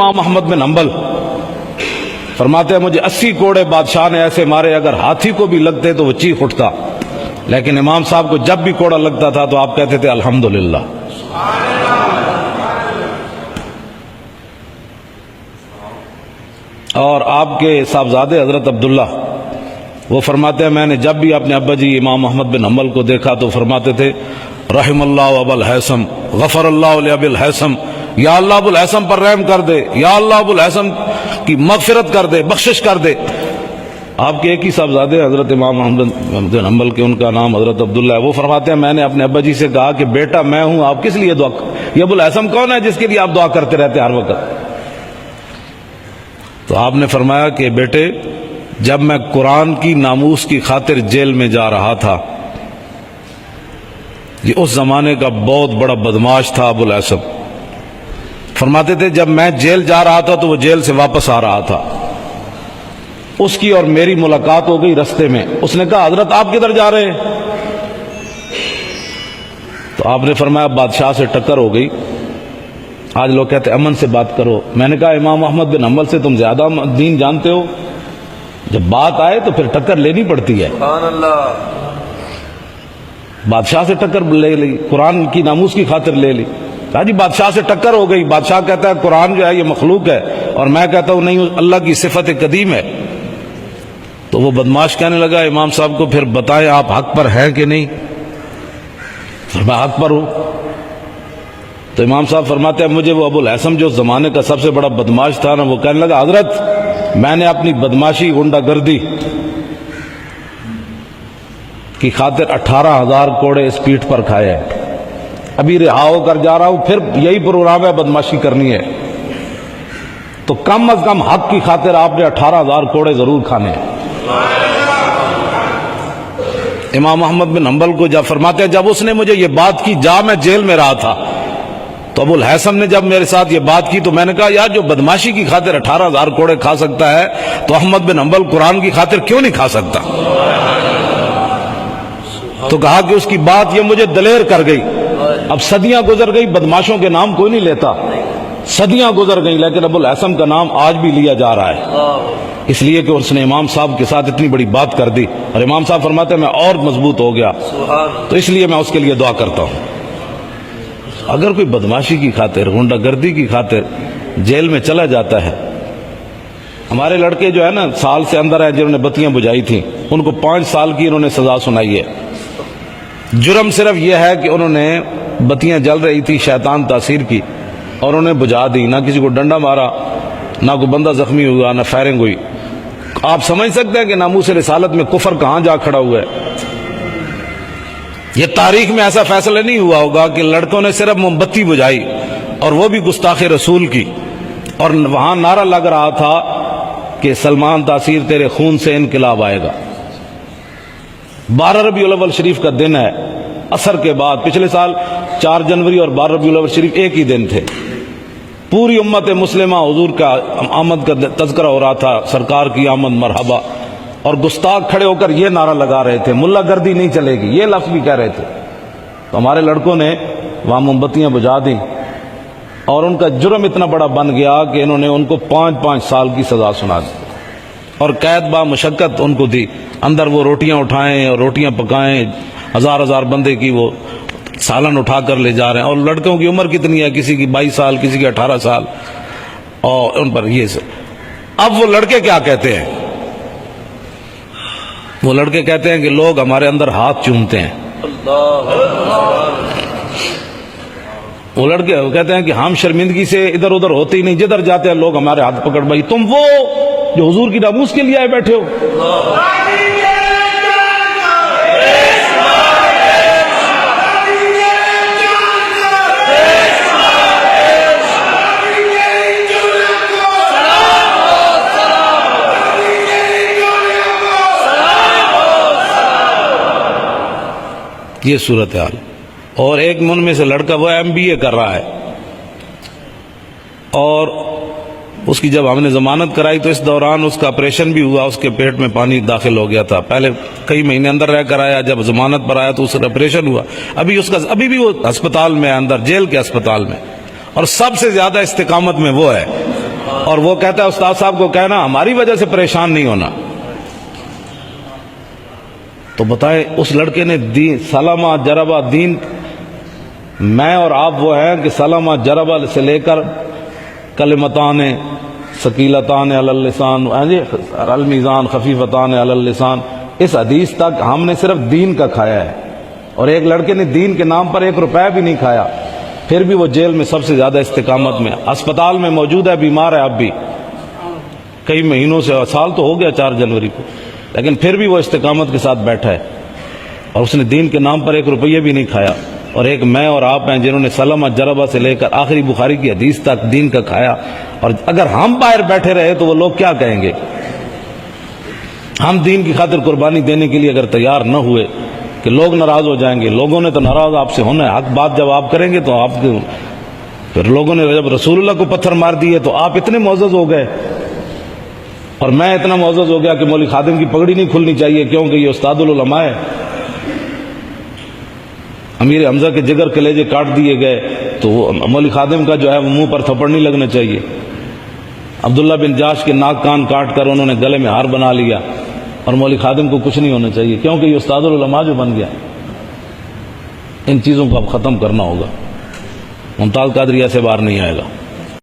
امام احمد بن حنبل فرماتے ہیں مجھے 80 کوڑے بادشاہ نے ایسے مارے، اگر ہاتھی کو بھی لگتے تو وہ چیخ اٹھتا، لیکن امام صاحب کو جب بھی کوڑا لگتا تھا تو آپ کہتے تھے الحمدللہ۔ اور آپ کے صاحبزادے حضرت عبداللہ وہ فرماتے ہیں میں نے جب بھی اپنے ابا جی امام احمد بن حنبل کو دیکھا تو فرماتے تھے رحم اللہ ابا الحیثم غفر اللہ لابی الحیثم، یا اللہ ابو الحیثم پر رحم کر دے، یا اللہ ابو الحیثم کی مغفرت کر دے، بخشش کر دے۔ آپ کے ایک ہی صاحبزادے حضرت امام احمد بن حنبل کے ان کا نام حضرت عبداللہ ہے، وہ فرماتے ہیں میں نے اپنے ابا جی سے کہا کہ بیٹا میں ہوں، آپ کس لیے دعا، یہ ابو الحیثم کون ہے جس کے لیے آپ دعا کرتے رہتے ہر وقت؟ تو آپ نے فرمایا کہ بیٹے جب میں قرآن کی ناموس کی خاطر جیل میں جا رہا تھا، یہ اس زمانے کا بہت بڑا بدماش تھا ابو الحیثم، فرماتے تھے جب میں جیل جا رہا تھا تو وہ جیل سے واپس آ رہا تھا، اس کی اور میری ملاقات ہو گئی رستے میں، اس نے کہا حضرت آپ کدھر جا رہے ہیں؟ تو آپ نے فرمایا بادشاہ سے ٹکر ہو گئی، آج لوگ کہتے ہیں امن سے بات کرو، میں نے کہا امام احمد بن حنبل سے تم زیادہ دین جانتے ہو، جب بات آئے تو پھر ٹکر لینی پڑتی ہے۔ سبحان اللہ۔ بادشاہ سے ٹکر لے لی، قرآن کی ناموس کی خاطر لے لی، کہا جی بادشاہ سے ٹکر ہو گئی، بادشاہ کہتا ہے قرآن جو ہے یہ مخلوق ہے، اور میں کہتا ہوں نہیں اللہ کی صفت قدیم ہے۔ تو وہ بدماش کہنے لگا امام صاحب کو پھر بتائیں آپ حق پر ہیں کہ نہیں؟ میں حق پر ہوں۔ تو امام صاحب فرماتے ہیں مجھے وہ ابو الحیثم جو زمانے کا سب سے بڑا بدماش تھا نا، وہ کہنے لگا حضرت میں نے اپنی بدماشی غنڈہ گردی کی خاطر 18,000 کوڑے اس پیٹھ پر کھائے ہیں، ابھی رہا ہو کر جا رہا ہوں، پھر یہی پروگرام ہے بدماشی کرنی ہے، تو کم از کم حق کی خاطر آپ نے 18,000 کوڑے ضرور کھانے ہیں۔ امام احمد بن حنبل کو جب فرماتے ہیں جب اس نے مجھے یہ بات کی جا میں جیل میں رہا تھا، تو ابو الحیثم نے جب میرے ساتھ یہ بات کی تو میں نے کہا یار جو بدماشی کی خاطر 18,000 کوڑے کھا سکتا ہے تو احمد بن حنبل قرآن کی خاطر کیوں نہیں کھا سکتا؟ تو کہا کہ اس کی بات یہ مجھے دلیر کر گئی، اب صدیاں گزر گئی بدماشوں کے نام کوئی نہیں لیتا، صدیاں گزر گئیں لیکن ابو الحیثم کا نام آج بھی لیا جا رہا ہے، اس لیے کہ اس نے امام صاحب کے ساتھ اتنی بڑی بات کر دی، اور امام صاحب فرماتے ہیں میں اور مضبوط ہو گیا، تو اس لیے میں اس کے لیے دعا کرتا ہوں۔ اگر کوئی بدماشی کی خاطر غنڈہ گردی کی خاطر جیل میں چلا جاتا ہے، ہمارے لڑکے جو ہے نا سال سے اندر ہیں جنہوں نے بتیاں بجھائی تھیں، ان کو 5 سال کی انہوں نے سزا سنائی ہے، جرم صرف یہ ہے کہ انہوں نے بتیاں جل رہی تھی شیطان تاثیر کی اور انہیں بجھا دی، نہ کسی کو ڈنڈا مارا، نہ کوئی بندہ زخمی ہوا، نہ فائرنگ ہوئی۔ آپ سمجھ سکتے ہیں کہ ناموس رسالت میں کفر کہاں جا کھڑا ہوا ہے۔ یہ تاریخ میں ایسا فیصلہ نہیں ہوا ہوگا کہ لڑکوں نے صرف موم بتی بجھائی اور وہ بھی گستاخ رسول کی، اور وہاں نعرہ لگ رہا تھا کہ سلمان تاثیر تیرے خون سے انقلاب آئے گا۔ 12 ربیع الاول شریف کا دن ہے، عصر کے بعد، پچھلے سال 4 جنوری اور 12 ربیع الاول شریف ایک ہی دن تھے، پوری امت مسلمہ حضور کا آمد کا تذکرہ ہو رہا تھا، سرکار کی آمد مرحبا، اور گستاخ کھڑے ہو کر یہ نعرہ لگا رہے تھے ملا گردی نہیں چلے گی، یہ لفظ بھی کہہ رہے تھے۔ تو ہمارے لڑکوں نے وہاں موم بتیاں بجھا دیں اور ان کا جرم اتنا بڑا بن گیا کہ انہوں نے ان کو 5 سال کی سزا سنا دی اور قید با مشقت ان کو دی، اندر وہ روٹیاں اٹھائیں اور روٹیاں پکائیں، ہزار بندے کی وہ سالن اٹھا کر لے جا رہے ہیں، اور لڑکوں کی عمر کتنی ہے، کسی کی 22 سال، کسی کی 18 سال، اور ان پر یہ اب وہ لڑکے کیا کہتے ہیں؟ وہ لڑکے کہتے ہیں کہ لوگ ہمارے اندر ہاتھ چومتے ہیں، وہ لڑکے کہتے ہیں کہ ہم شرمندگی سے ادھر ادھر ہوتے ہی نہیں، جدھر جاتے ہیں لوگ ہمارے ہاتھ پکڑ بھائی تم وہ جو حضور کی ناموس کے لیے آئے بیٹھے ہو۔ یہ صورتحال، اور ایک من میں سے لڑکا وہ MBA کر رہا ہے، اور اس کی جب ہم نے ضمانت کرائی تو اس دوران اس کا آپریشن بھی ہوا، اس کے پیٹ میں پانی داخل ہو گیا تھا، پہلے کئی مہینے اندر رہ کر آیا، جب ضمانت پر آیا تو اس کا آپریشن ہوا، ابھی بھی وہ ہسپتال میں ہے، اندر جیل کے ہسپتال میں، اور سب سے زیادہ استقامت میں وہ ہے، اور وہ کہتا ہے استاد صاحب کو کہنا ہماری وجہ سے پریشان نہیں ہونا. تو بتائیں اس لڑکے نے دین سلامہ جربہ دین. میں اور آپ وہ ہیں کہ سلامہ جربہ سے لے کر کلمتان ثقیلتان علی اللسان المیزان خفیفتان علی اللسان اس حدیث تک ہم نے صرف دین کا کھایا ہے. اور ایک لڑکے نے دین کے نام پر 1 روپے بھی نہیں کھایا, پھر بھی وہ جیل میں سب سے زیادہ استقامت میں, اسپتال میں موجود ہے, بیمار ہے اب بھی کئی مہینوں سے, سال تو ہو گیا 4 جنوری کو, لیکن پھر بھی وہ استقامت کے ساتھ بیٹھا ہے اور اس نے دین کے نام پر 1 روپیہ بھی نہیں کھایا. اور ایک میں اور آپ ہیں جنہوں نے سلمہ جربہ سے لے کر آخری بخاری کی حدیث تک دین کا کھایا. اور اگر ہم باہر بیٹھے رہے تو وہ لوگ کیا کہیں گے؟ ہم دین کی خاطر قربانی دینے کے لیے اگر تیار نہ ہوئے کہ لوگ ناراض ہو جائیں گے. لوگوں نے تو ناراض آپ سے ہونا ہے, حق بات جب آپ کریں گے تو آپ کے, پھر لوگوں نے جب رسول اللہ کو پتھر مار دیے تو آپ اتنے معزز ہو گئے اور میں اتنا معزز ہو گیا کہ مولوی خادم کی پگڑی نہیں کھلنی چاہیے کیونکہ یہ استاد العلماء ہے. امیر حمزہ کے جگر کلیجے کاٹ دیے گئے تو وہ مولوی خادم کا جو ہے وہ منہ پر تھپڑ نہیں لگنا چاہیے. عبداللہ بن جاش کے ناک کان کاٹ کر انہوں نے گلے میں ہار بنا لیا اور مولوی خادم کو کچھ نہیں ہونا چاہیے کیونکہ یہ استاد العلماء جو بن گیا. ان چیزوں کو اب ختم کرنا ہوگا. ممتاز قادری ایسے باہر نہیں آئے گا.